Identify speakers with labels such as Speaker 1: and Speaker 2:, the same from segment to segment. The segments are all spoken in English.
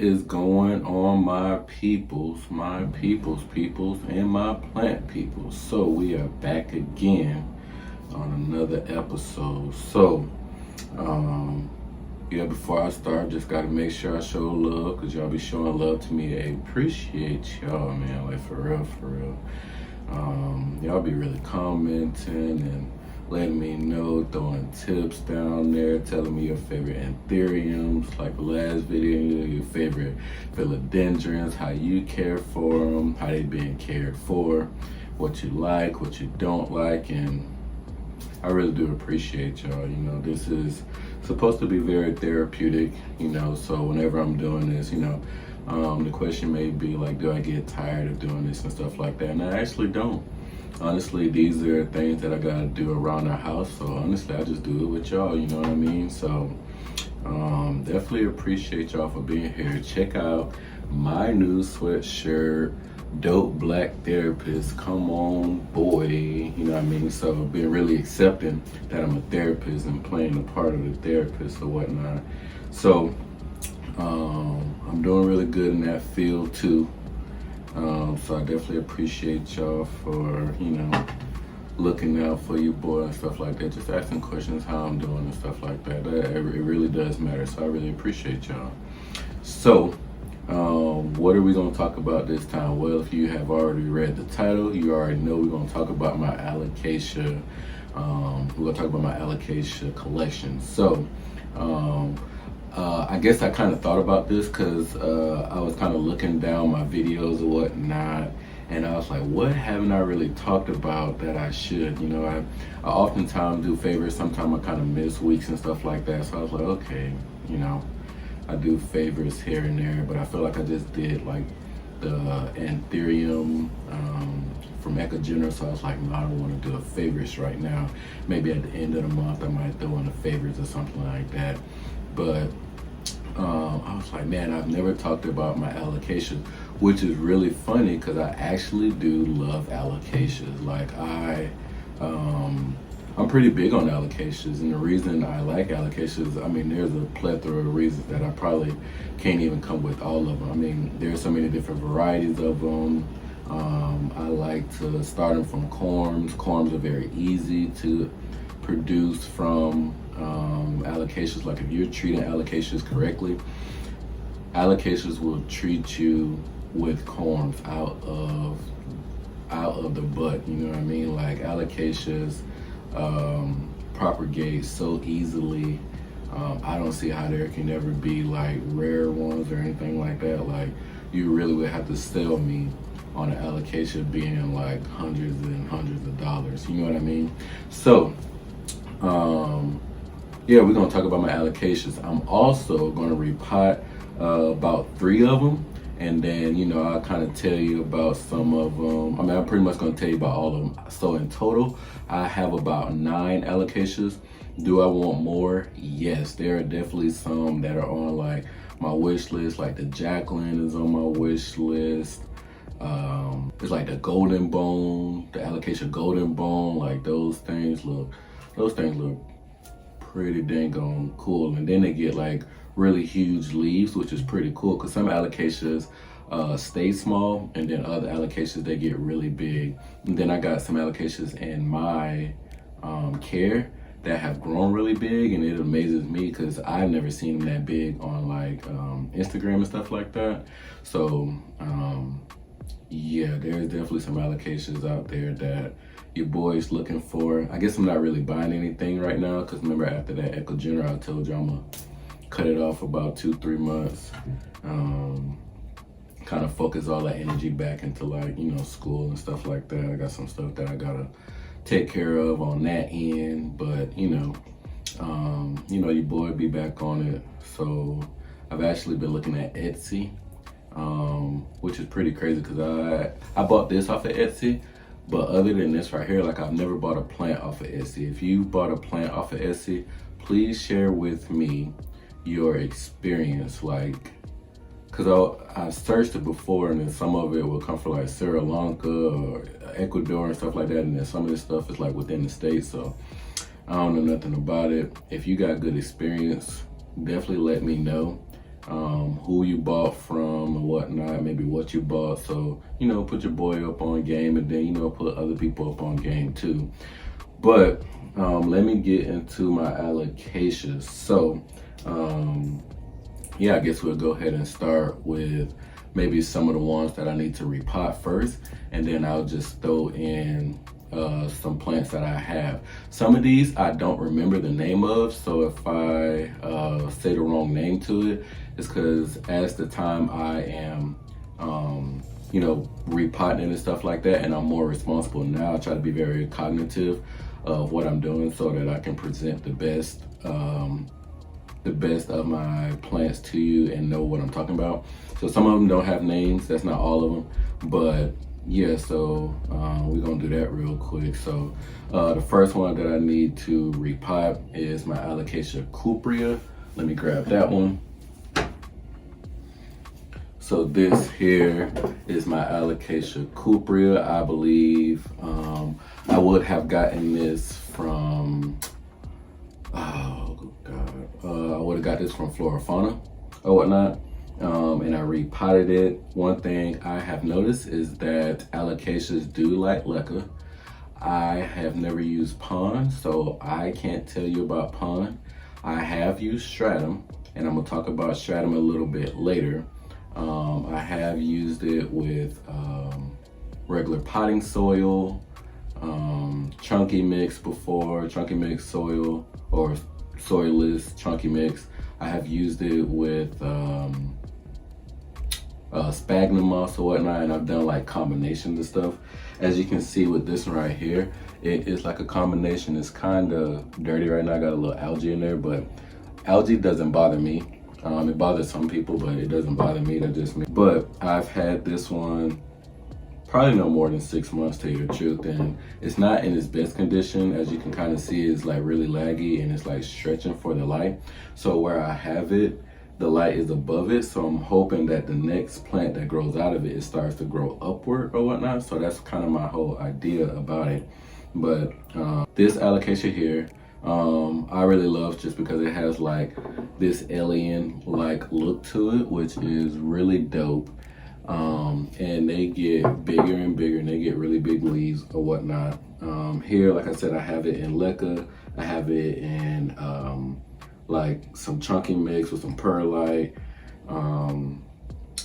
Speaker 1: is going on, my peoples, and my plant peoples? So we are back again on another episode. So yeah, before I start, just gotta make sure I show love, because y'all be showing love to me. I appreciate y'all, man, like for real. Y'all be really commenting and letting me know, throwing tips down there, telling me your favorite anthuriums, like the last video, your favorite philodendrons, how you care for them, how they being cared for, what you like, what you don't like, and I really do appreciate y'all. You know, this is supposed to be very therapeutic, you know, so whenever I'm doing this, you know, the question may be like, do I get tired of doing this and stuff like that? And I actually don't. Honestly, these are things that I gotta do around the house, so honestly, I just do it with y'all, you know what I mean? So, definitely appreciate y'all for being here. Check out my new sweatshirt, Dope Black Therapist. Come on, boy, you know what I mean? So, being really accepting that I'm a therapist and playing the part of the therapist or whatnot. So, I'm doing really good in that field too. So I definitely appreciate y'all for, you know, looking out for your boy and stuff like that. Just asking questions how I'm doing and stuff like that. It really does matter. So I really appreciate y'all. So, what are we going to talk about this time? Well, if you have already read the title, you already know we're going to talk about my Alocasia. We're going to talk about my Alocasia collection. So, I guess I kind of thought about this because I was kind of looking down my videos and whatnot, and I was like, what haven't I really talked about that I should? You know, I oftentimes do favorites. Sometimes I kind of miss weeks and stuff like that. So I was like, okay, you know, I do favorites here and there, but I feel like I just did like the Anthurium from Ecogenic, so I was like, no, I don't want to do a favorites right now. Maybe at the end of the month I might throw in the favorites or something like that. But I was like, man, I've never talked about my alocasias, which is really funny because I actually do love alocasias. Like I'm pretty big on alocasias, and the reason I like alocasias, I mean, there's a plethora of reasons that I probably can't even come with all of them. I mean, there's so many different varieties of them. I like to start them from corms. Corms are very easy to produce from. Alocasias, like if you're treating alocasias correctly, alocasias will treat you with corms out of the butt, you know what I mean? Like alocasias propagate so easily. I don't see how there can ever be like rare ones or anything like that. Like you really would have to sell me on an alocasia being like hundreds and hundreds of dollars, you know what I mean? So yeah, we're gonna talk about my alocasias. I'm also gonna repot about 3 of them, and then, you know, I'll kind of tell you about some of them. I mean, I'm pretty much gonna tell you about all of them. So in total, I have about 9 alocasias. Do I want more? Yes, there are definitely some that are on like my wish list. Like the Jacqueline is on my wish list. It's like the golden bone, the alocasia golden bone. Like those things look pretty dang on cool, and then they get like really huge leaves, which is pretty cool because some alocasias stay small, and then other alocasias they get really big. And then I got some alocasias in my care that have grown really big, and it amazes me because I've never seen them that big on like Instagram and stuff like that. So yeah, there's definitely some alocasias out there that your boy's looking for. I guess I'm not really buying anything right now because remember after that Ecogenic, I told you I'm gonna cut it off about 2-3 months. Kind of focus all that energy back into like, you know, school and stuff like that. I got some stuff that I gotta take care of on that end, but you know, your boy be back on it. So I've actually been looking at Etsy, which is pretty crazy because I bought this off of Etsy. But other than this right here, like I've never bought a plant off of Etsy. If you bought a plant off of Etsy, please share with me your experience. Like, cause I searched it before, and then some of it will come from like Sri Lanka or Ecuador and stuff like that. And then some of this stuff is like within the States. So I don't know nothing about it. If you got good experience, definitely let me know. who you bought from and whatnot, maybe what you bought. So, you know, put your boy up on game, and then, you know, put other people up on game too. But let me get into my allocations. So, yeah, I guess we'll go ahead and start with maybe some of the ones that I need to repot first, and then I'll just throw in some plants that I have. Some of these I don't remember the name of, so if I say the wrong name to it, it's because as the time I am you know, repotting and stuff like that, and I'm more responsible now, I try to be very cognitive of what I'm doing so that I can present the best of my plants to you and know what I'm talking about. So some of them don't have names, that's not all of them, but yeah, so we're gonna do that real quick. So the first one that I need to repot is my Alocasia cuprea. Let me grab that one. So this here is my Alocasia cuprea. I believe I would have gotten this from, oh God, I would have got this from FLORA, FAUNA or whatnot. And I repotted it. One thing I have noticed is that Alocasias do like leca. I have never used pond, so I can't tell you about pond. I have used stratum, and I'm gonna talk about stratum a little bit later. I have used it with regular potting soil, chunky mix before, chunky mix soil or soilless chunky mix. I have used it with Spagnomoss moss or whatnot, and I've done like combinations of stuff. As you can see with this one right here, it is like a combination. It's kind of dirty right now. I got a little algae in there, but algae doesn't bother me. It bothers some people, but it doesn't bother me. That's just me. But I've had this one probably no more than 6 months, to tell you the truth, and it's not in its best condition. As you can kind of see, it's like really laggy and it's like stretching for the light. So where I have it, the light is above it, so I'm hoping that the next plant that grows out of it, it starts to grow upward or whatnot. So that's kind of my whole idea about it. But this Alocasia here, I really love just because it has like this alien like look to it, which is really dope. And they get bigger and bigger, and they get really big leaves or whatnot. Here, like I said, I have it in leca, I have it in like some chunky mix with some perlite, and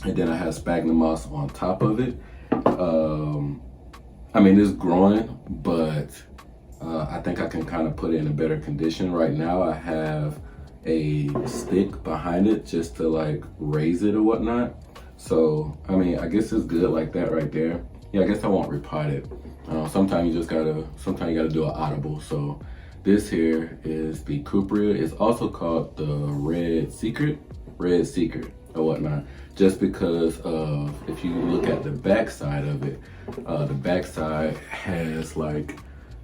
Speaker 1: then I have Spagnomoss moss on top of it. I mean, it's growing, but I think I can kind of put it in a better condition. Right now I have a stick behind it just to like raise it or whatnot. So, I mean, I guess it's good like that right there. Yeah, I guess I won't repot it. Sometimes you gotta do an audible. So this here is the cuprea. It's also called the red secret or whatnot, just because of, if you look at the back side of it, the back side has like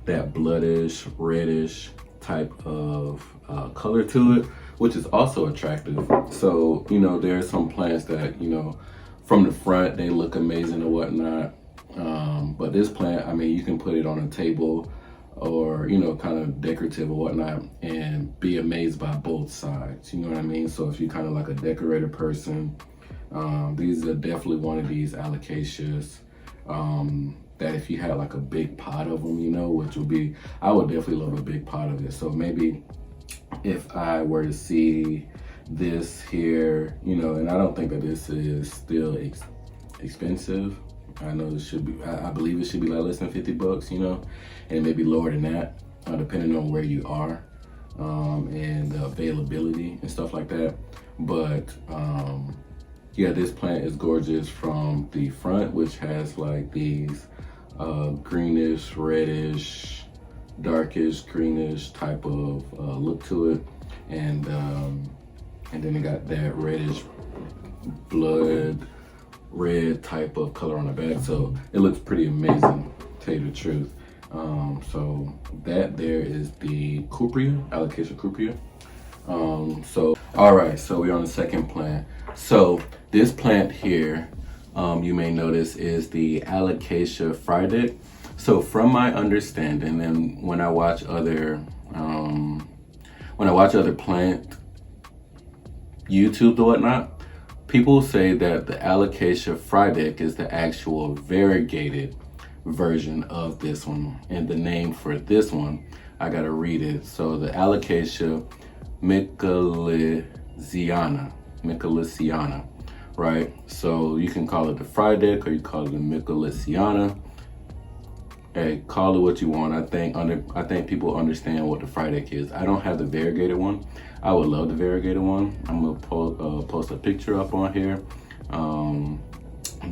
Speaker 1: that bloodish, reddish type of color to it, which is also attractive. So, you know, there are some plants that, you know, from the front, they look amazing or whatnot. But this plant, I mean, you can put it on a table or, you know, kind of decorative or whatnot and be amazed by both sides. You know what I mean? So if you're kind of like a decorator person, these are definitely one of these Alocasias that if you had like a big pot of them, you know, which would be, I would definitely love a big pot of it. So maybe if I were to see this here, you know, and I don't think that this is still expensive. I know it should be, I believe it should be like less than 50 bucks, you know, and maybe lower than that, depending on where you are and the availability and stuff like that. But yeah, this plant is gorgeous from the front, which has like these greenish, reddish, darkish, greenish type of look to it, and then it got that reddish blood red type of color on the back, so it looks pretty amazing, to tell you the truth. So that there is the cuprea, Alocasia cuprea. So all right, so we're on the second plant. So this plant here, you may notice, is the Alocasia Friday. So from my understanding, and when I watch other plant YouTube or whatnot, people say that the Alocasia frydek is the actual variegated version of this one. And the name for this one, I gotta read it. So the Alocasia Mycorrhizae, right? So you can call it the frydek or you call it the Mycorrhizae. Hey, call it what you want. I think people understand what the frydek is. I don't have the variegated one. I would love the variegated one. I'm gonna post a picture up on here.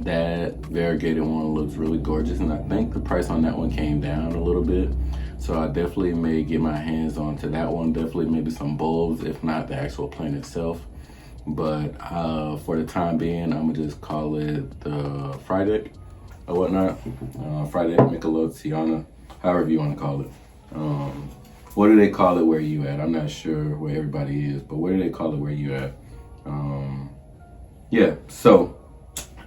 Speaker 1: That variegated one looks really gorgeous, and I think the price on that one came down a little bit. So I definitely may get my hands onto that one. Definitely maybe some bulbs, if not the actual plant itself. But for the time being, I'm gonna just call it the frydek or whatnot. Frydek, Mycorrhizae, however you want to call it. What do they call it where you at? I'm not sure where everybody is, but where do they call it where you at? Yeah, so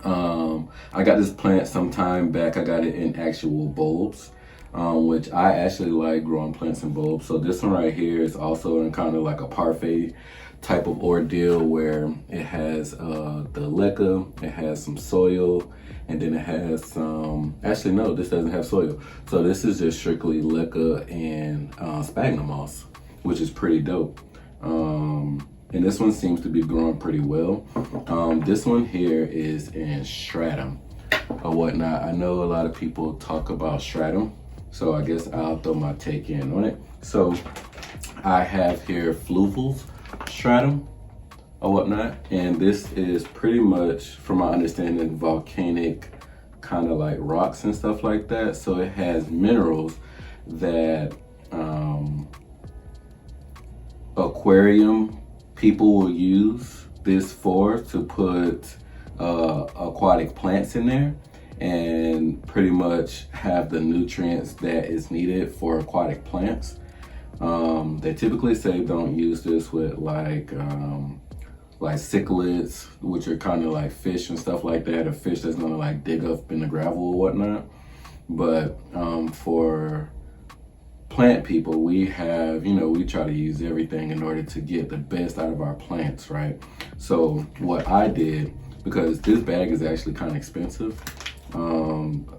Speaker 1: I got this plant some time back. I got it in actual bulbs, which I actually like growing plants in bulbs. So this one right here is also in kind of like a parfait type of ordeal where it has the leca, it has some soil, and then it has some, actually no, this doesn't have soil. So this is just strictly leca and sphagnum moss, which is pretty dope. And this one seems to be growing pretty well. This one here is in stratum or whatnot. I know a lot of people talk about stratum, so I guess I'll throw my take in on it. So I have here fluvial stratum or whatnot, and this is pretty much, from my understanding, volcanic kind of like rocks and stuff like that. So it has minerals that aquarium people will use this for, to put aquatic plants in there and pretty much have the nutrients that is needed for aquatic plants. They typically say don't use this with like cichlids, which are kind of like fish and stuff like that, a fish that's gonna like dig up in the gravel or whatnot. But for plant people, we have, we try to use everything in order to get the best out of our plants, right? So what I did, because this bag is actually kind of expensive,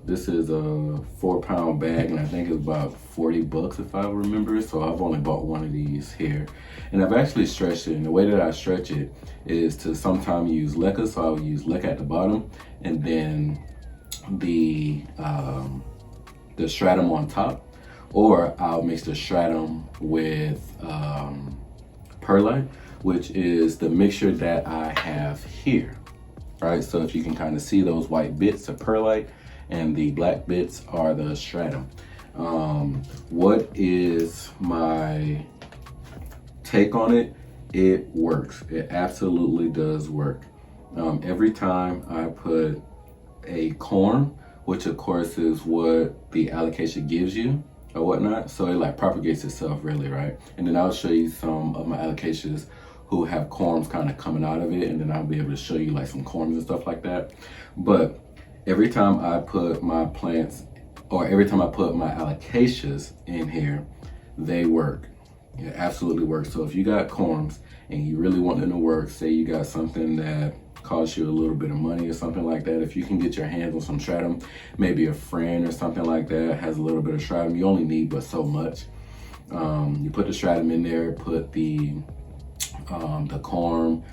Speaker 1: this is a 4-pound bag, and I think it's about 40 bucks if I remember. So I've only bought one of these here, and I've actually stretched it. And the way that I stretch it is to sometimes use leca. So I would use leca at the bottom, and then the stratum on top, or I'll mix the stratum with perlite, which is the mixture that I have here. Right, so if you can kind of see those white bits of perlite and the black bits are the stratum. What is my take on it? It works. It absolutely does work. Every time I put a corm, which of course is what the Alocasia gives you or whatnot, so it like propagates itself really, right? And then I'll show you some of my Alocasias who have corms kind of coming out of it, and then I'll be able to show you like some corms and stuff like that. But every time I put my plants, or every time I put my Alocasias in here, they work. It absolutely works. So if you got corms and you really want them to work, say you got something that costs you a little bit of money or something like that, if you can get your hands on some stratum, maybe a friend or something like that has a little bit of stratum, you only need but so much. You put the stratum in there, put the corm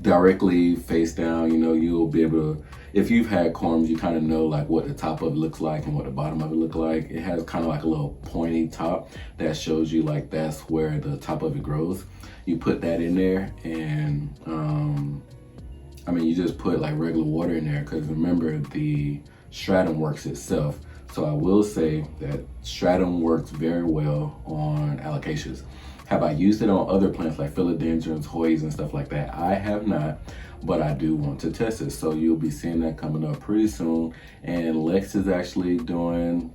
Speaker 1: directly face down. You'll be able to, if you've had corms, you kind of know like what the top of it looks like and what the bottom of it look like. It has kind of like a little pointy top that shows you like that's where the top of it grows. You put that in there, and you just put like regular water in there, because remember, the stratum works itself. So I will say that stratum works very well on Alocasias. Have I used it on other plants like philodendrons, hoys, and stuff like that? I have not, but I do want to test it. So you'll be seeing that coming up pretty soon. And Lex is actually doing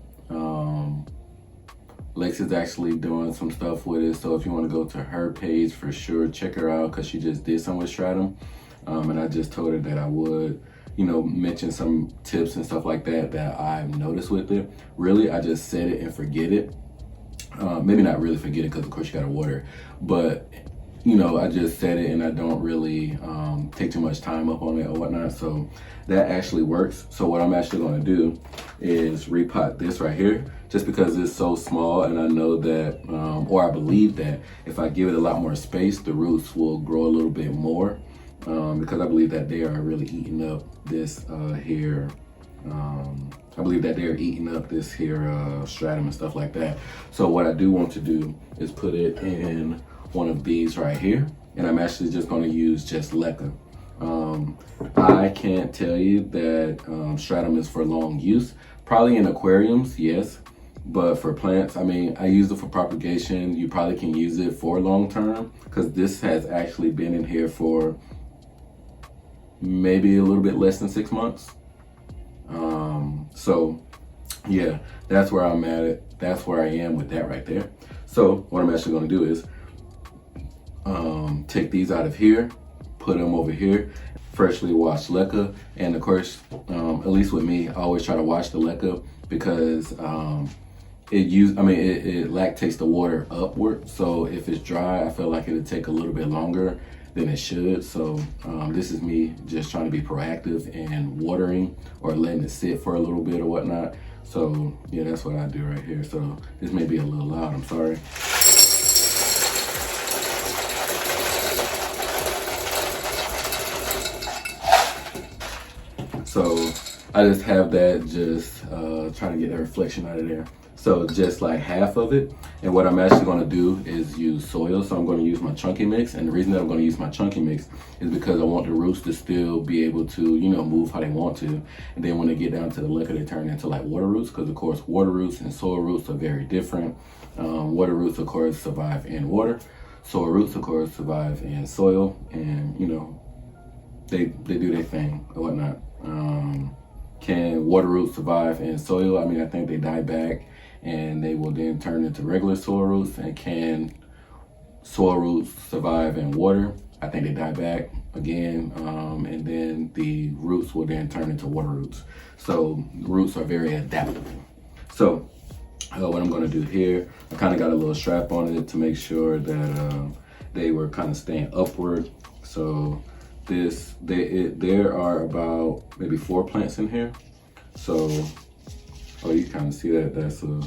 Speaker 1: some stuff with it. So if you want to go to her page, for sure, check her out, because she just did some with stratum. And I just told her that I would, mention some tips and stuff like that I've noticed with it. Really, I just set it and forget it. Maybe not really forget it, because of course you gotta water, but you know, I just set it and I don't really take too much time up on it or whatnot. So that actually works. So what I'm actually going to do is repot this right here, just because it's so small, and I know that, or I believe that if I give it a lot more space, the roots will grow a little bit more, because I believe that they are really eating up this here. I believe that they're eating up this here stratum and stuff like that. So what I do want to do is put it in one of these right here, and I'm actually just going to use just leca. I can't tell you that stratum is for long use. Probably in aquariums, yes, but for plants, I mean, I use it for propagation. You probably can use it for long term, because this has actually been in here for maybe a little bit less than 6 months. So yeah, that's where I'm at it. That's where I am with that right there. So what I'm actually going to do is take these out of here, put them over here, freshly washed leca. And of course, at least with me, I always try to wash the leca, because it lactates the water upward. So if it's dry, I feel like it'll take a little bit longer than it should. So this is me just trying to be proactive and watering or letting it sit for a little bit or whatnot. So yeah, that's what I do right here. So this may be a little loud, I'm sorry. So I just have that, just trying to get that reflection out of there. So just like half of it. And what I'm actually going to do is use soil. So I'm going to use my chunky mix. And the reason that I'm going to use my chunky mix is because I want the roots to still be able to, you know, move how they want to. And then when they get down to the leca, they turn into like water roots, because of course water roots and soil roots are very different. Water roots, of course, survive in water. Soil roots, of course, survive in soil. And, you know, they do their thing or whatnot. Can water roots survive in soil? I mean, I think they die back and they will then turn into regular soil roots. And can soil roots survive in water? I think they die back again, and then the roots will then turn into water roots. So roots are very adaptable. So what I'm going to do here, I kind of got a little strap on it to make sure that they were kind of staying upward. So there are about maybe 4 plants in here. So, oh, you kind of see that that's a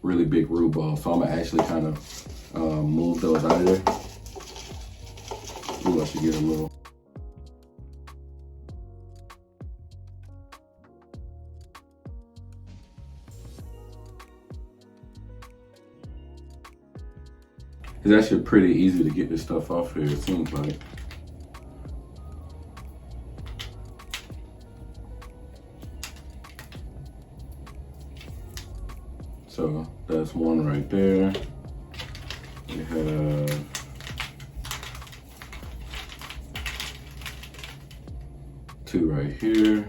Speaker 1: really big root ball. So I'm gonna actually kind of move those out of there. Ooh, I should get a little. It's actually pretty easy to get this stuff off here, it seems like. So that's one right there. We have two right here.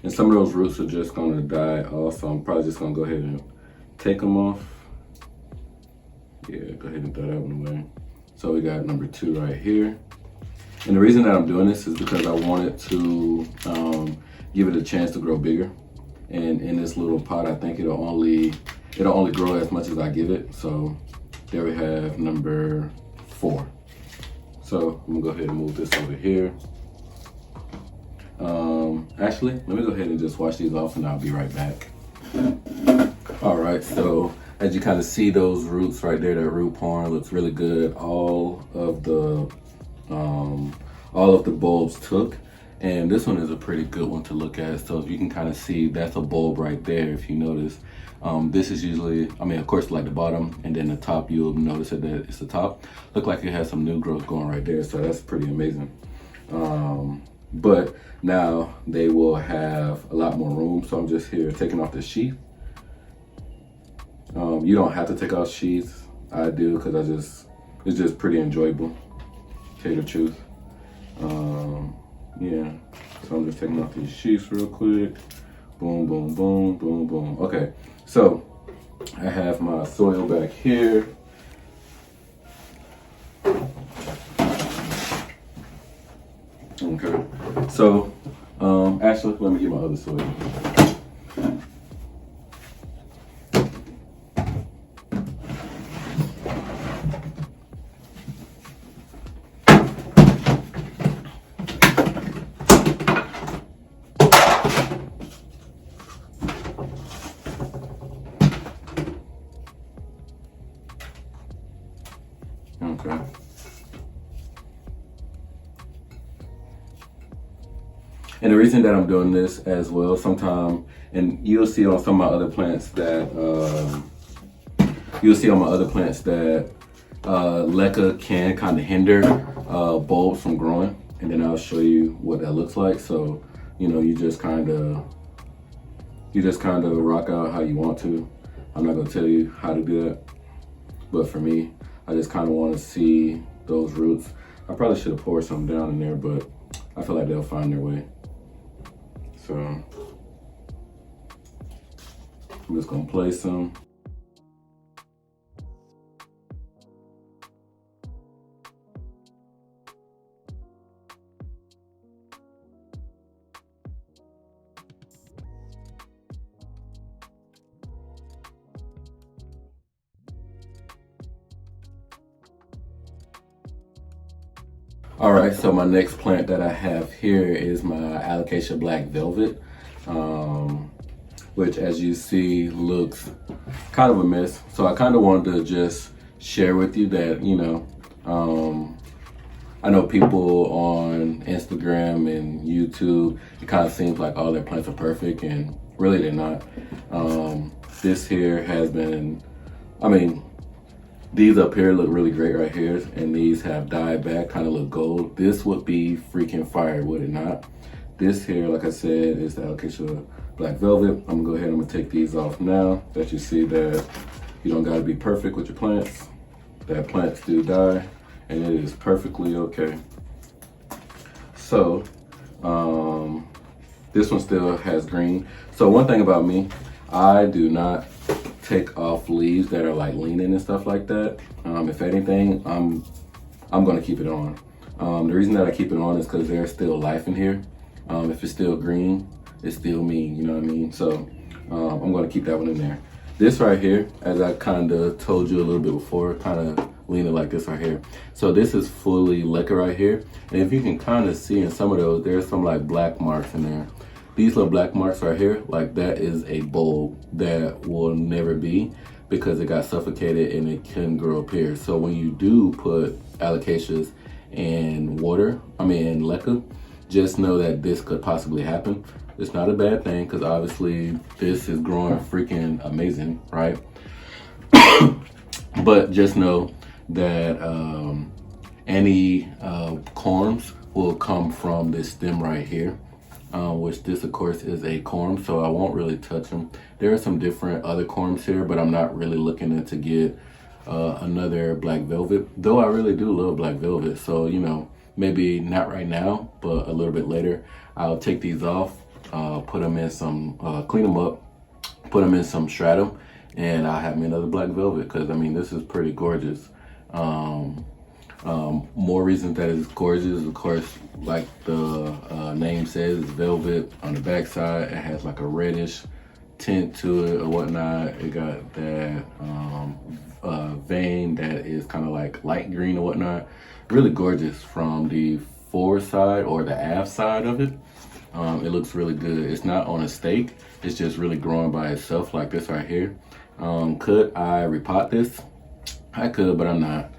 Speaker 1: And some of those roots are just gonna die off, so I'm probably just gonna go ahead and take them off. Yeah, go ahead and throw that one away. So we got number 2 right here. And the reason that I'm doing this is because I wanted to give it a chance to grow bigger. And in this little pot, I think it'll only grow as much as I give it. So there we have number 4. So I'm gonna go ahead and move this over here. Actually, let me go ahead and just wash these off and I'll be right back. All right, so as you kind of see those roots right there, that root porn looks really good. All of the bulbs took. And this one is a pretty good one to look at. So if you can kind of see, that's a bulb right there, if you notice. This is usually, I mean, of course, like the bottom, and then the top, you'll notice that it's the top. Look like it has some new growth going right there, so that's pretty amazing. But now they will have a lot more room, so I'm just here taking off the sheath. You don't have to take off sheaths. I do, because it's just pretty enjoyable, to tell you the truth. Yeah, so I'm just taking off these sheets real quick. Boom, boom, boom, boom, boom. Okay, so I have my soil back here. Okay, so actually, let me get my other soil. And the reason that I'm doing this as well sometime, and you'll see on some of my other plants that, leca can kind of hinder bulbs from growing. And then I'll show you what that looks like. So, you know, you just kind of rock out how you want to. I'm not gonna tell you how to do that, but for me, I just kind of want to see those roots. I probably should have poured some down in there, but I feel like they'll find their way. So I'm just gonna place some. All right, so my next plant that I have here is my Alocasia Black Velvet, which as you see looks kind of a mess. So I kind of wanted to just share with you that, you know, I know people on Instagram and YouTube, it kind of seems like all their plants are perfect, and really they're not. This here has been, I mean, these up here look really great right here, and these have died back, kind of look gold. This would be freaking fire, would it not? This here, like I said, is the Alocasia Black Velvet. I'm gonna go ahead and I'm gonna take these off now that you see that you don't gotta be perfect with your plants. That plants do die, and it is perfectly okay. So, this one still has green. So one thing about me, I do not take off leaves that are like leaning and stuff like that. If anything, I'm gonna keep it on. The reason that I keep it on is because there's still life in here. If it's still green, it's still me, you know what I mean? So I'm gonna keep that one in there. This right here, as I kind of told you a little bit before, kind of leaning like this right here. So this is fully leca right here. And if you can kind of see in some of those, there's some like black marks in there. These little black marks right here, like that is a bulb that will never be because it got suffocated and it couldn't grow up here. So when you do put alocasias in water, in leca, just know that this could possibly happen. It's not a bad thing because obviously this is growing freaking amazing, right? But just know that any corms will come from this stem right here. Which this of course is a corm, so I won't really touch them. There are some different other corms here, but I'm not really looking to get another black velvet, though I really do love black velvet. So, you know, maybe not right now, but a little bit later, I'll take these off, put them in some, clean them up, put them in some stratum, and I'll have me another black velvet, because I mean, this is pretty gorgeous. More reasons that it's gorgeous, of course, like the name says, it's velvet. On the back side, it has like a reddish tint to it or whatnot. It got that vein that is kind of like light green or whatnot. Really gorgeous from the forward side or the aft side of it. It looks really good. It's not on a stake. It's just really growing by itself like this right here. Could I repot this? I could, but I'm not.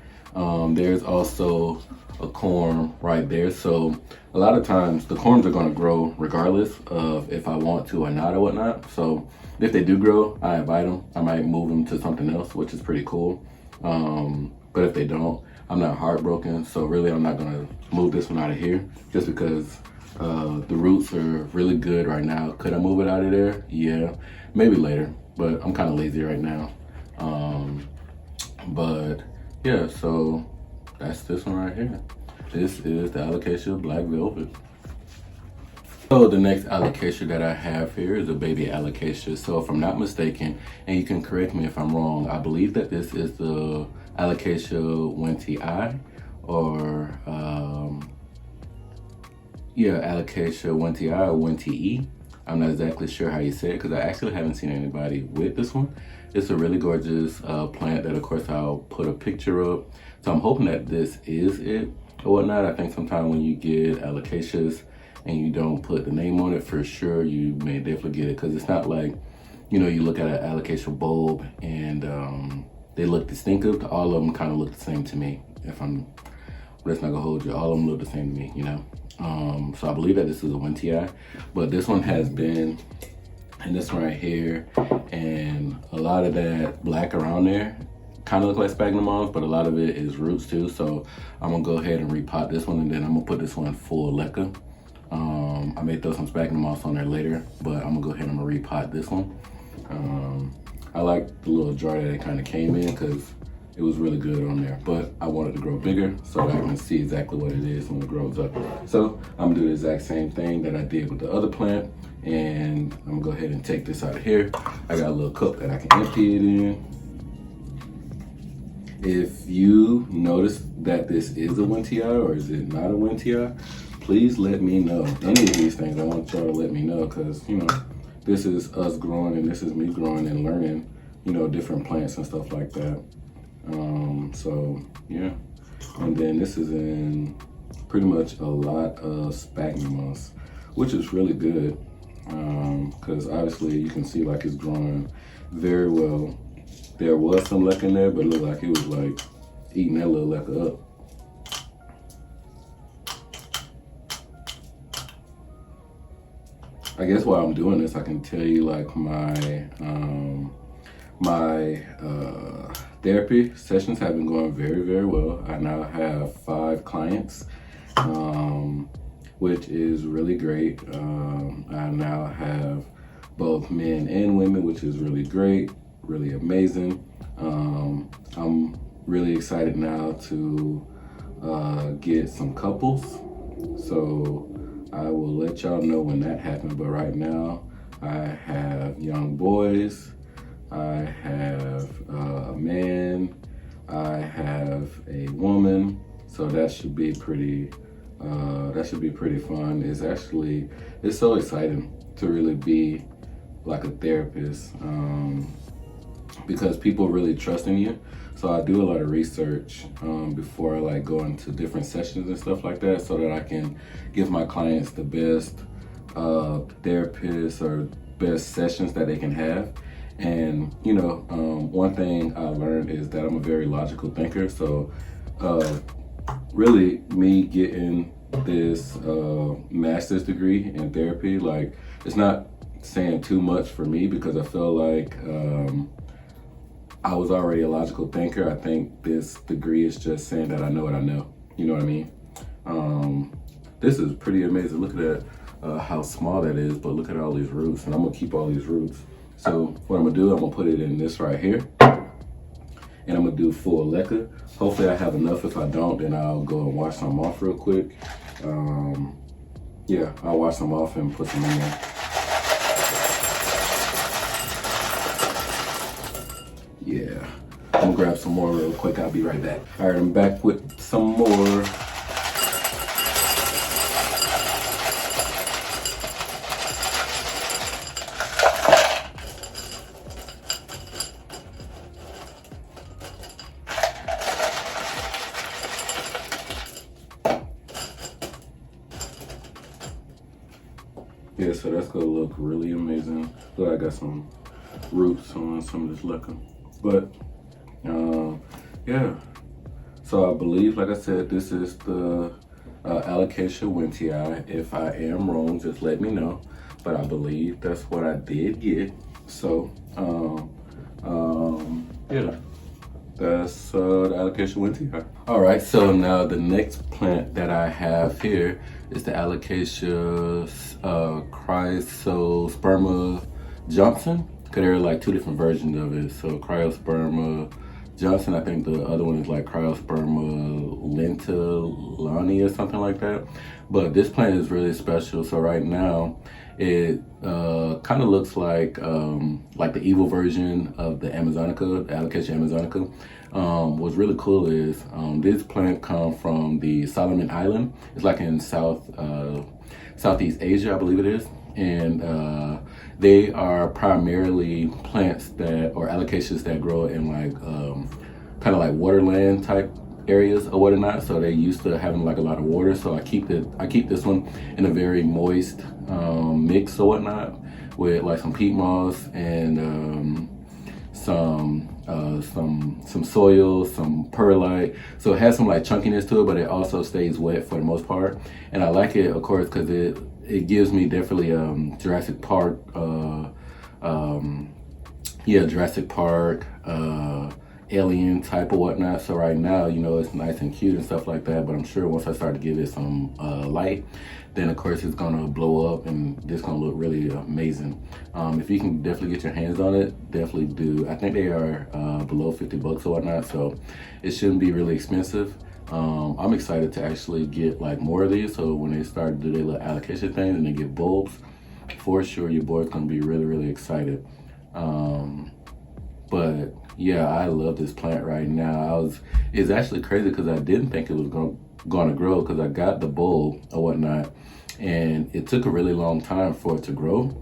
Speaker 1: There's also a corm right there. So a lot of times the corms are going to grow regardless of if I want to or not or whatnot. So if they do grow, I invite them. I might move them to something else, which is pretty cool. But if they don't, I'm not heartbroken. So really, I'm not going to move this one out of here just because the roots are really good right now. Could I move it out of there? Yeah, maybe later, but I'm kind of lazy right now. But yeah, so that's this one right here. This is the Alocasia Black Velvet. So the next alocasia that I have here is a baby alocasia. So if I'm not mistaken, and you can correct me if I'm wrong, I believe that this is the Alocasia wentii, or Alocasia wentii or wentii. I'm not exactly sure how you say it because I actually haven't seen anybody with this one. It's a really gorgeous plant that of course I'll put a picture of. So I'm hoping that this is it or whatnot. I think sometimes when you get alocasias and you don't put the name on it, for sure you may definitely get it, because it's not like, you know, you look at an alocasia bulb and they look distinctive. All of them kind of look the same to me. If I'm, let's not gonna hold you, all of them look the same to me, you know. So I believe that this is a wentii, but this one has been, and this one right here, and a lot of that black around there kind of look like Spagnomoss, moss, but a lot of it is roots too. So I'm gonna go ahead and repot this one, and then I'm gonna put this one full leca. I may throw some Spagnomoss moss on there later, but I'm gonna go ahead and I'm gonna repot this one. I like the little jar that it kind of came in because it was really good on there, but I wanted to grow bigger so that I can see exactly what it is when it grows up. So I'm gonna do the exact same thing that I did with the other plant, and I'm gonna go ahead and take this out of here. I got a little cup that I can empty it in. If you notice that this is a wentii or is it not a wentii, please let me know. Any of these things, I want y'all to let me know, because you know, this is us growing and this is me growing and learning, you know, different plants and stuff like that. So yeah, and then this is in pretty much a lot of Spagnomoss, moss, which is really good, because obviously you can see like it's growing very well. There was some leca in there, but it looked like it was like eating that little leca up. I guess while I'm doing this, I can tell you like my therapy sessions have been going very, very well. I now have 5 clients, which is really great. I now have both men and women, which is really great, really amazing. I'm really excited now to get some couples. So I will let y'all know when that happens, but right now I have young boys, I have a man, I have a woman, so that should be pretty fun. It's so exciting to really be like a therapist, because people really trust in you. So I do a lot of research before I like go into different sessions and stuff like that, so that I can give my clients the best therapists or best sessions that they can have. And you know, one thing I learned is that I'm a very logical thinker. So really me getting this master's degree in therapy, like it's not saying too much for me, because I feel like I was already a logical thinker. I think this degree is just saying that I know what I know. You know what I mean? This is pretty amazing. Look at that, how small that is, but look at all these roots, and I'm gonna keep all these roots. So what I'm gonna do, I'm gonna put it in this right here, and I'm gonna do full leca. Hopefully I have enough. If I don't, then I'll go and wash some off real quick. Yeah, I'll wash some off and put some in there. Yeah, I'm gonna grab some more real quick. I'll be right back. All right, I'm back with some more. Yeah, so that's gonna look really amazing. Look, I got some roots on some of this leca. But yeah, so I believe, like I said, this is the Alocasia wentii. If I am wrong, just let me know. But I believe that's what I did get. So yeah, that's the Alocasia wentii. All right, so now the next plant that I have here is the Alocasia cryosperma Johnson. Because there are like 2 different versions of it. So cryosperma Johnson, I think the other one is like cryosperma lentilani or something like that. But this plant is really special. So right now, it kind of looks like the evil version of the Amazonica, the Alocasia Amazonica. What's really cool is this plant comes from the Solomon Island. It's like in Southeast Asia, I believe it is. And they are primarily plants that, or alocasias that grow in like kind of like waterland type areas or whatnot. So they're used to having like a lot of water. So I keep this one in a very moist mix or whatnot, with like some peat moss and some soil, some perlite. So it has some like chunkiness to it, but it also stays wet for the most part. And I like it, of course, because it gives me definitely Jurassic Park, Jurassic Park, alien type or whatnot. So right now, you know, it's nice and cute and stuff like that, but I'm sure once I start to give it some light, then of course it's gonna blow up and it's gonna look really amazing. If you can definitely get your hands on it, definitely do. I think they are below 50 bucks or whatnot, so it shouldn't be really expensive. I'm excited to actually get like more of these, so when they start to do their little alocasia things and they get bulbs, for sure your boy's gonna be really, really excited. But yeah, I love this plant right now. It's actually crazy because I didn't think it was going to grow, because I got the bulb or whatnot, and it took a really long time for it to grow.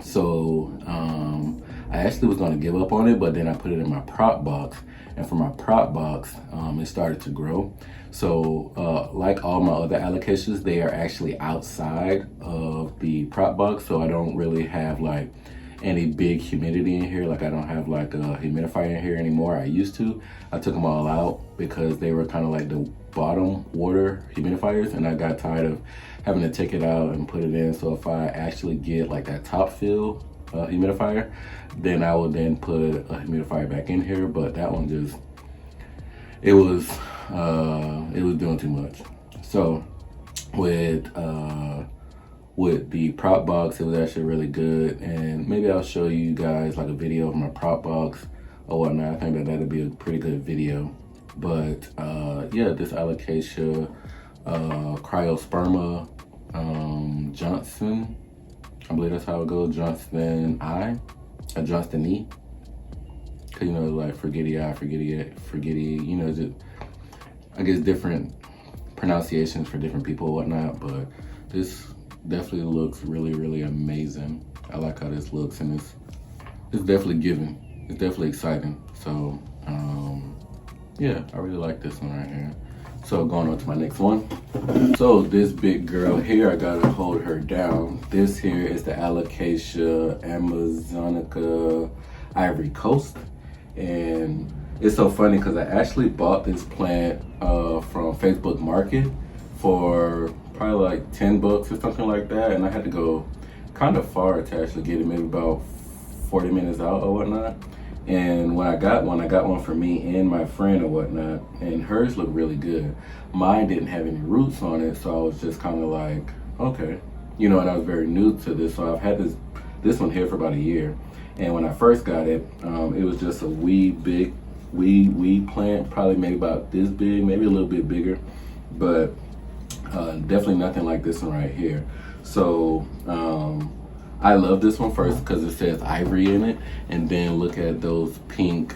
Speaker 1: So I actually was going to give up on it, but then I put it in my prop box, and from my prop box, it started to grow. So like all my other alocasias, they are actually outside of the prop box, so I don't really have like any big humidity in here. Like I don't have like a humidifier in here anymore. I used to. I took them all out because they were kind of like the bottom water humidifiers, and I got tired of having to take it out and put it in. So if I actually get like that top fill humidifier, then I would then put a humidifier back in here. But that one just, it was doing too much. So with the prop box, it was actually really good, and maybe I'll show you guys like a video of my prop box or whatnot. I think that that'd be a pretty good video. But yeah, this Alocasia cryosperma Johnson, I believe that's how it goes, Johnston E, cause you know, like forgetty, you know, just I guess different pronunciations for different people or whatnot. But this definitely looks really, really amazing. I like how this looks, and it's definitely giving. It's definitely exciting. So yeah, I really like this one right here. So going on to my next one. So this big girl here, I gotta hold her down. This here is the Alocasia Amazonica Ivory Coast, and it's so funny because I actually bought this plant from Facebook Market for probably like 10 bucks or something like that, and I had to go kind of far to actually get it, maybe about 40 minutes out or whatnot. And when I got one for me and my friend or whatnot, and hers looked really good. Mine didn't have any roots on it, so I was just kind of like, okay, you know, and I was very new to this, so I've had this one here for about a year. And when I first got it, it was just a wee plant, probably maybe about this big, maybe a little bit bigger, but definitely nothing like this one right here. So I love this one first because it says ivory in it, and then look at those pink,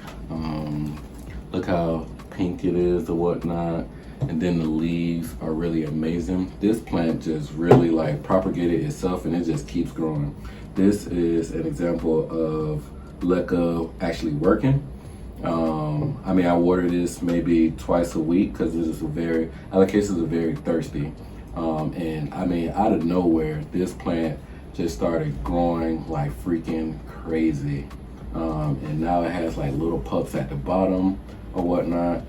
Speaker 1: look how pink it is or whatnot, and then the leaves are really amazing. This plant just really like propagated itself, and it just keeps growing. This is an example of leca actually working. I mean, I water this maybe twice a week because alocasias are very thirsty. And I mean, out of nowhere, this plant just started growing like freaking crazy. And now it has like little pups at the bottom or whatnot.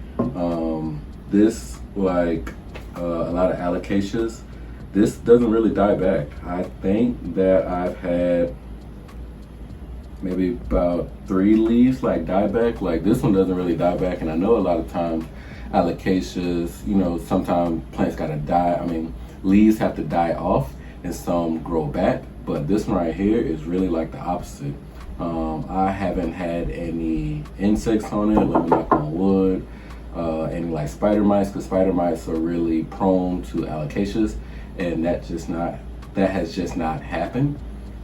Speaker 1: This, like a lot of alocasias, this doesn't really die back. I think that I've had maybe about 3 leaves like die back. Like this one doesn't really die back, and I know a lot of times alocasias, you know, sometimes plants gotta die. I mean, leaves have to die off and some grow back, but this one right here is really like the opposite. I haven't had any insects on it, let me knock on wood, any like spider mites, because spider mites are really prone to alocasias, and that has just not happened.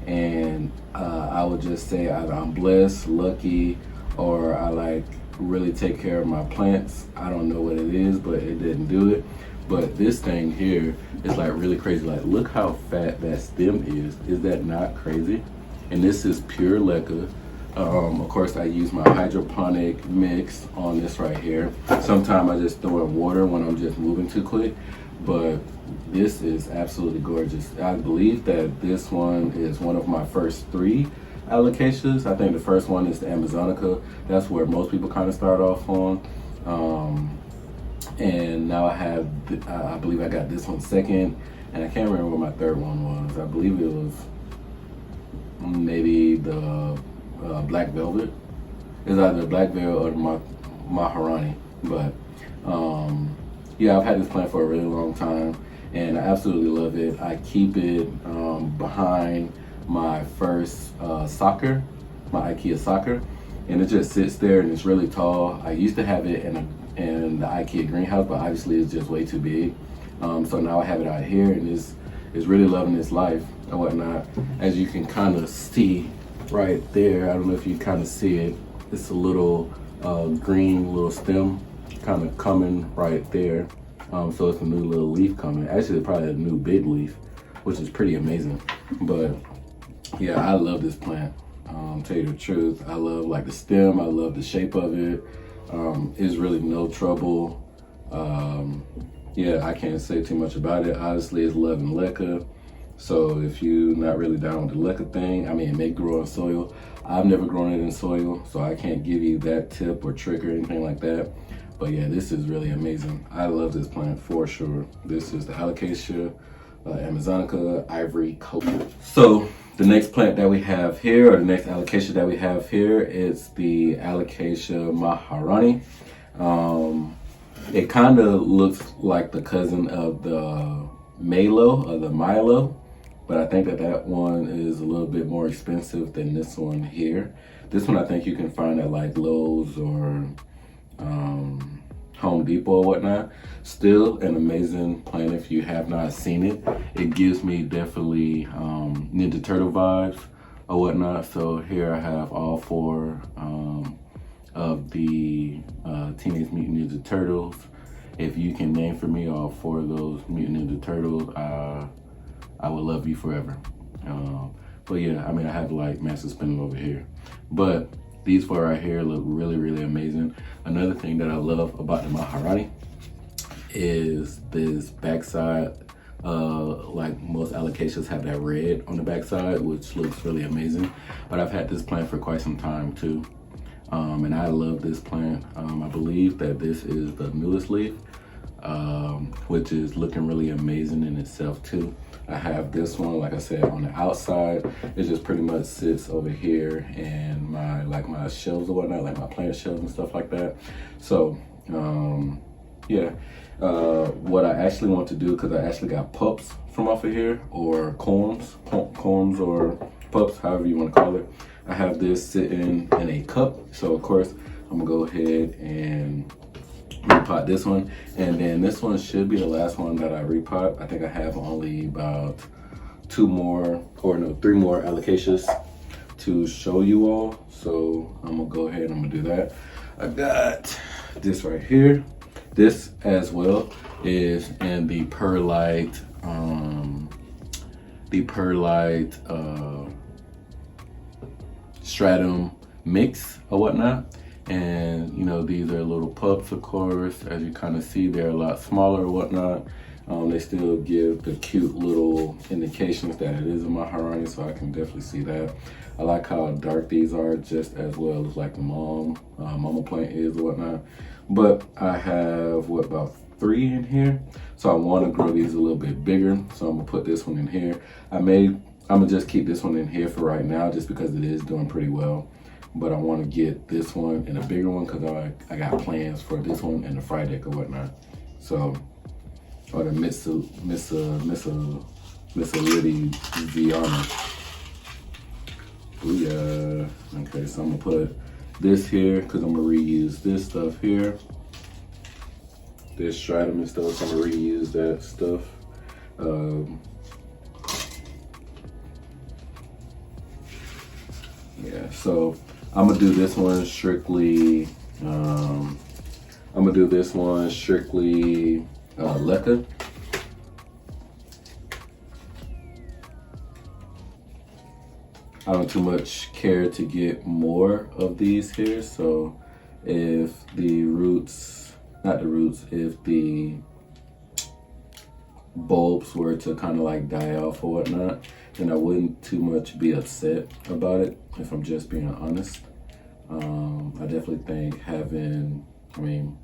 Speaker 1: And I would just say either I'm blessed, lucky, or I like really take care of my plants. I don't know what it is, but it didn't do it. But this thing here is like really crazy. Like, look how fat that stem is. Is that not crazy? And this is pure leca. Of course, I use my hydroponic mix on this right here. Sometimes I just throw in water when I'm just moving too quick. But this is absolutely gorgeous. I believe that this one is one of my first 3 alocasias. I think the first one is the Amazonica. That's where most people kind of start off on. And now I have, I believe I got this one second, and I can't remember what my third one was. I believe it was maybe the Black Velvet. It's either Black Velvet or the Maharani. But yeah, I've had this plant for a really long time, and I absolutely love it. I keep it behind my first soccer, my IKEA soccer, and it just sits there and it's really tall. I used to have it in the IKEA greenhouse, but obviously it's just way too big. So now I have it out here, and it's really loving its life and whatnot. As you can kind of see right there, I don't know if you kind of see it, it's a little green little stem kind of coming right there. So it's a new little leaf coming. Actually, probably a new big leaf, which is pretty amazing. But yeah, I love this plant. Tell you the truth, I love like the stem. I love the shape of it. It's really no trouble. Yeah, I can't say too much about it. Honestly, it's loving leca. So if you're not really down with the leca thing, I mean, it may grow in soil. I've never grown it in soil, so I can't give you that tip or trick or anything like that. But yeah, this is really amazing. I love this plant for sure. This is the Alocasia Amazonica Ivory Coat. So the next plant that we have here, or the next alocasia that we have here, is the Alocasia maharani. It kind of looks like the cousin of the Malo or the Milo, but I think that one is a little bit more expensive than this one here. This one I think you can find at like Lowe's or Home Depot or whatnot. Still an amazing plant if you have not seen it. It gives me definitely Ninja Turtle vibes or whatnot. So here I have all four of the Teenage Mutant Ninja Turtles. If you can name for me all four of those Mutant Ninja Turtles, I would love you forever. But yeah, I mean, I have like Master Spinning over here. But these four right here look really, really amazing. Another thing that I love about the Maharani is this backside. Like most alocasias have that red on the backside, which looks really amazing. But I've had this plant for quite some time too. And I love this plant. I believe that this is the newest leaf, which is looking really amazing in itself too. I have this one, like I said, on the outside. It just pretty much sits over here and my shelves or whatnot, like my plant shelves and stuff like that. So yeah, what I actually want to do, because I actually got pups from off of here, or corms or pups, however you want to call it. I have this sitting in a cup, so of course I'm gonna go ahead and repot this one, and then this one should be the last one that I repot. I think I have only about three more alocasias to show you all, so I'm gonna go ahead and I'm gonna do that. I got this right here. This as well is in the perlite stratum mix or whatnot. And you know, these are little pups, of course. As you kind of see, they're a lot smaller or whatnot. They still give the cute little indications that it is a maharani, so I can definitely see that. I like how dark these are, just as well as like the mama plant is or whatnot. But I have about 3 in here, so I want to grow these a little bit bigger. So I'm gonna put this one in here. I'm gonna just keep this one in here for right now, just because it is doing pretty well. But I want to get this one and a bigger one, because I got plans for this one and the fry deck or whatnot. So, or the Miss Liddy Ziana. Yeah. Okay, so I'm gonna put this here because I'm gonna reuse this stuff here. This stratum and stuff, so I'm gonna reuse that stuff. Yeah, so I'm gonna do this one strictly. Leca. I don't too much care to get more of these here. So if the roots, if the bulbs were to kind of like die off or whatnot, then I wouldn't too much be upset about it, if I'm just being honest. I definitely think having, I mean,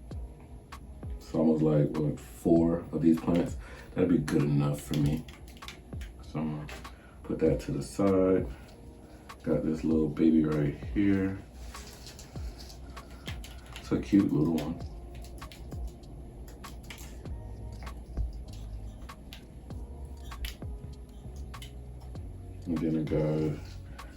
Speaker 1: it's almost like what, 4 of these plants, that'd be good enough for me. So I'm gonna put that to the side. Got this little baby right here. It's a cute little one. And then I got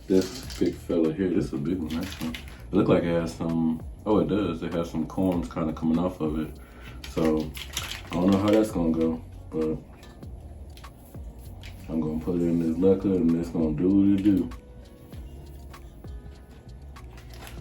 Speaker 1: this big fella here. This is a big one actually. It looked like it has some, oh it does, it has some corms kind of coming off of it. So I don't know how that's gonna go, but I'm gonna put it in this leca and it's gonna do what it do.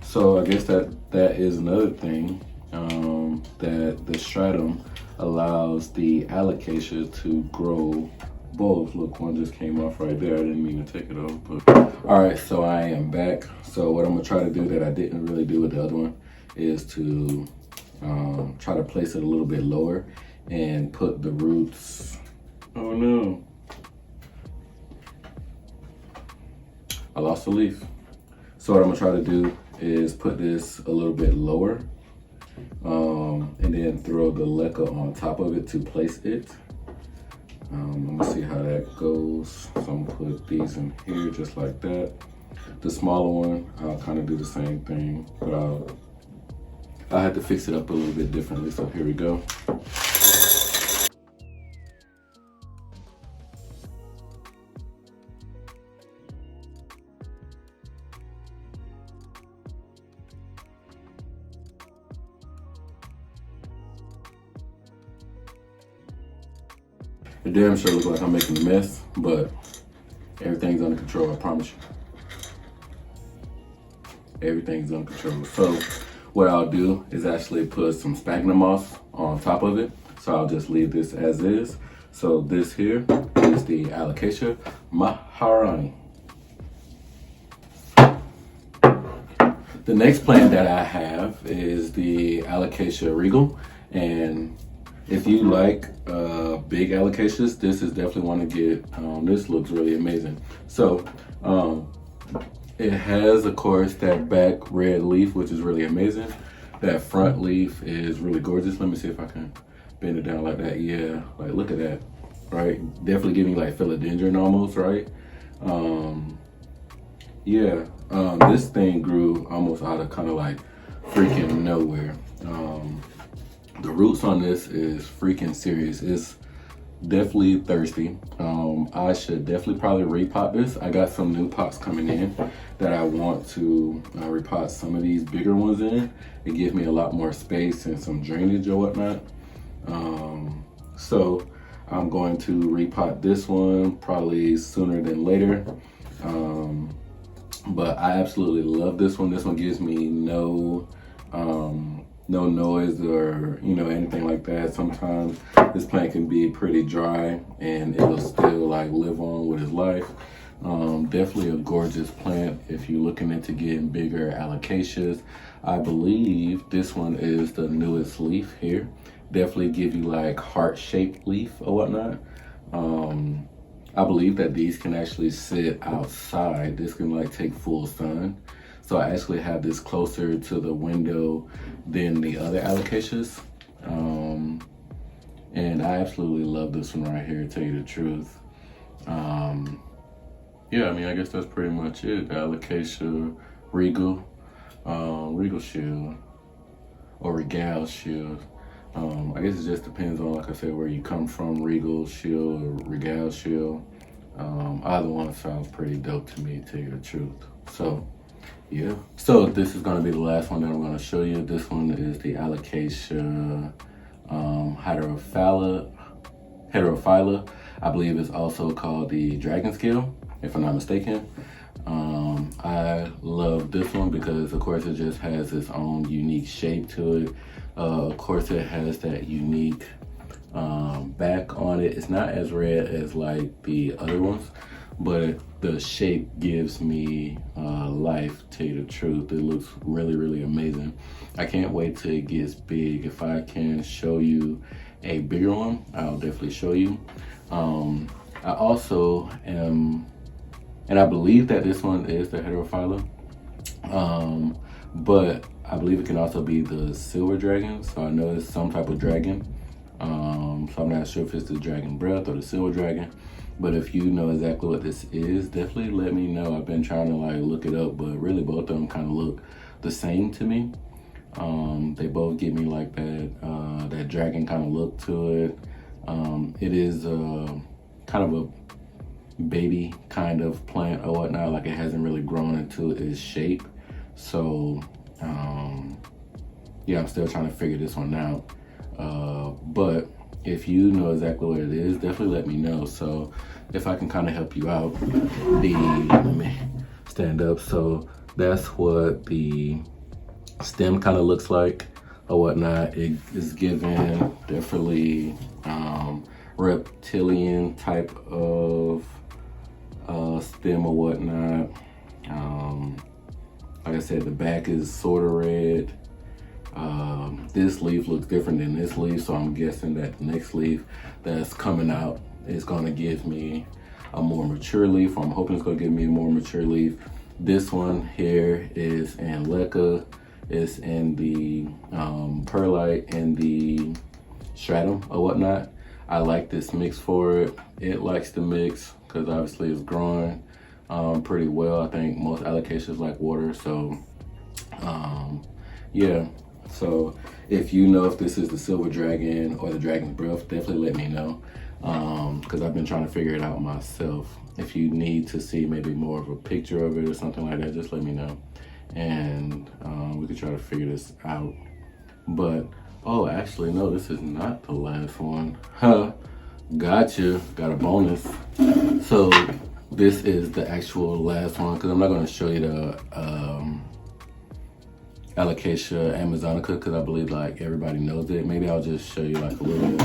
Speaker 1: So I guess that is another thing, that the stratum allows the alocasia to grow bulbs. Look, one just came off right there. I didn't mean to take it off, but all right, so I am back. So what I'm gonna try to do that I didn't really do with the other one is to try to place it a little bit lower and put the roots, oh no, I lost a leaf. So what I'm gonna try to do is put this a little bit lower, and then throw the leca on top of it to place it. I'm gonna see how that goes. So I'm gonna put these in here just like that. The smaller one, I'll kind of do the same thing, but I had to fix it up a little bit differently. So here we go. It damn sure looks like I'm making a mess, but everything's under control, I promise you. Everything's under control. So what I'll do is actually put some Spagnomoss moss on top of it. So I'll just leave this as is. So this here is the Alocasia maharani. The next plant that I have is the Alocasia regal, and if you like big alocasias, this is definitely one to get. This looks really amazing. So it has, of course, that back red leaf, which is really amazing. That front leaf is really gorgeous. Let me see if I can bend it down like that. Yeah, like look at that, right? Definitely giving like philodendron almost, right? Yeah, this thing grew almost out of kind of like freaking nowhere. The roots on this is freaking serious. It's definitely thirsty. I should definitely probably repot this. I got some new pots coming in that I want to repot some of these bigger ones in. It gives me a lot more space and some drainage or whatnot. So I'm going to repot this one probably sooner than later. But I absolutely love this one. This one gives me no noise or anything like that. Sometimes this plant can be pretty dry and it'll still like live on with its life. Definitely a gorgeous plant if you're looking into getting bigger alocasias. I believe this one is the newest leaf here. Definitely give you like heart-shaped leaf or whatnot. I believe that these can actually sit outside. This can like take full sun. So I actually have this closer to the window than the other alocasias. And I absolutely love this one right here, to tell you the truth. Yeah, I mean, I guess that's pretty much it. The Alocasia regal, regal shield, or regal shield. I guess it just depends on, like I said, where you come from, regal shield or regal shield. Either one sounds pretty dope to me, to tell you the truth. So yeah, so this is going to be the last one that I'm going to show you. This one is the Alocasia heterophylla. I believe it's also called the dragon scale, if I'm not mistaken. I love this one because, of course, it just has its own unique shape to it. Of course, it has that unique back on it. It's not as red as like the other ones, but the shape gives me life, to tell you the truth. It looks really, really amazing. I can't wait till it gets big. If I can show you a bigger one, I'll definitely show you. I also am, and I believe that this one is the heterophylla, but I believe it can also be the silver dragon. So I know it's some type of dragon. So I'm not sure if it's the dragon breath or the silver dragon, but if you know exactly what this is, definitely let me know. I've been trying to like look it up, but really both of them kind of look the same to me. They both give me like that that dragon kind of look to it. It is kind of a baby kind of plant or whatnot, like it hasn't really grown into its shape. So yeah, I'm still trying to figure this one out. But if you know exactly what it is, definitely let me know. So if I can kind of help you out, let me stand up. So that's what the stem kind of looks like or whatnot. It is given definitely reptilian type of stem or whatnot. Like I said, the back is sort of red. This leaf looks different than this leaf, so I'm guessing that the next leaf that's coming out is going to give me a more mature leaf, or I'm hoping it's going to give me a more mature leaf. This one here is in leca. It's in the perlite and the stratum or whatnot. I like this mix for it. It likes the mix because obviously it's growing pretty well. I think most alocasias like water, so yeah. So if you know if this is the silver dragon or the dragon's breath, definitely let me know, because I've been trying to figure it out myself. If you need to see maybe more of a picture of it or something like that, just let me know, and we could try to figure this out. But oh, actually no, this is not the last one. Huh, gotcha, got a bonus. So this is the actual last one, because I'm not going to show you the Alocasia amazonica, because I believe like everybody knows it. Maybe I'll just show you like a little.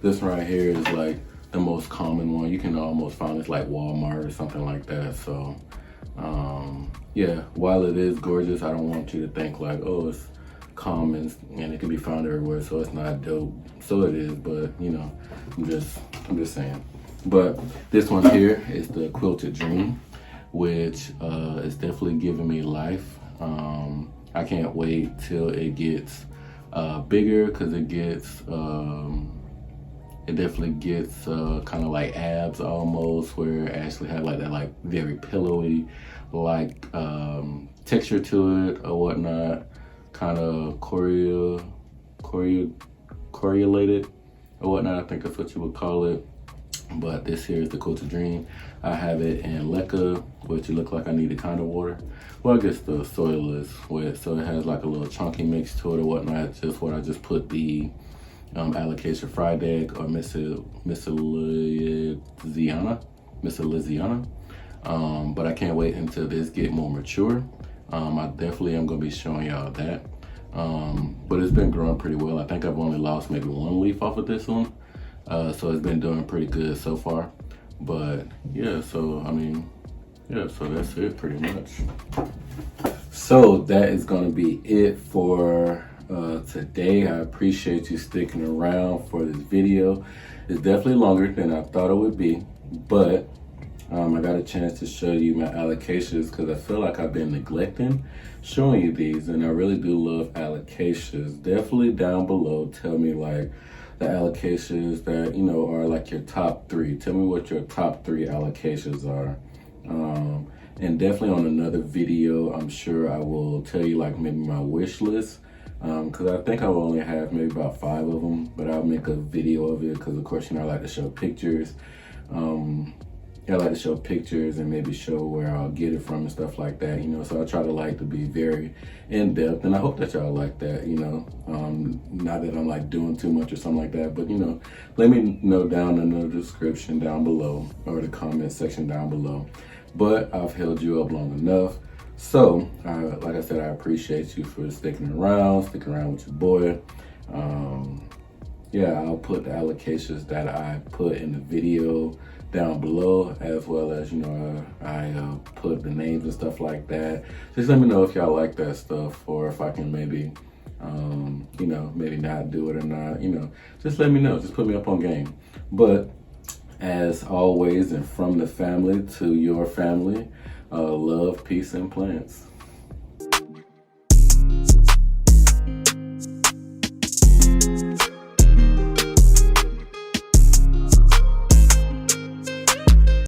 Speaker 1: This right here is like the most common one. You can almost find this like Walmart or something like that. So yeah, while it is gorgeous, I don't want you to think like, oh, it's common and it can be found everywhere, so it's not dope. So it is, but you know, I'm just saying. But this one here is the quilted dream, which is definitely giving me life. I can't wait till it gets bigger, because it gets it definitely gets kind of like abs almost, where it actually have like that like very pillowy like texture to it or whatnot, kind of correlated or whatnot, I think that's what you would call it. But this here is the quilted dream. I have it in leca, which it looked like I needed kind of water. Well, I guess the soil is wet, so it has like a little chunky mix to it or whatnot. Just what I just put the Alocasia fried egg or Mycorrhizae. But I can't wait until this get more mature. I definitely am gonna be showing y'all that. But it's been growing pretty well. I think I've only lost maybe one leaf off of this one. So it's been doing pretty good so far. But yeah, so I mean, yeah, so that's it pretty much. So that is gonna be it for today. I appreciate you sticking around for this video. It's definitely longer than I thought it would be, but I got a chance to show you my alocasias, because I feel like I've been neglecting showing you these, and I really do love alocasias. Definitely down below, tell me like the alocasias that, you know, are like your top 3. Tell me what your top 3 alocasias are. And definitely on another video, I'm sure I will tell you like maybe my wish list, because I think I will only have maybe about 5 of them, but I'll make a video of it, because of course, you know, I like to show pictures. I like to show pictures and maybe show where I'll get it from and stuff like that, you know. So I try to like to be very in depth, and I hope that y'all like that, you know. Not that I'm like doing too much or something like that, but you know, let me know down in the description down below or the comment section down below. But I've held you up long enough. So like I said, I appreciate you for sticking around with your boy. Yeah, I'll put the alocasias that I put in the video down below, as well as, you know, I put the names and stuff like that. Just let me know if y'all like that stuff, or if I can maybe, you know, maybe not do it or not, you know, just let me know. Just put me up on game. But as always, and from the family to your family, love, peace, and plants.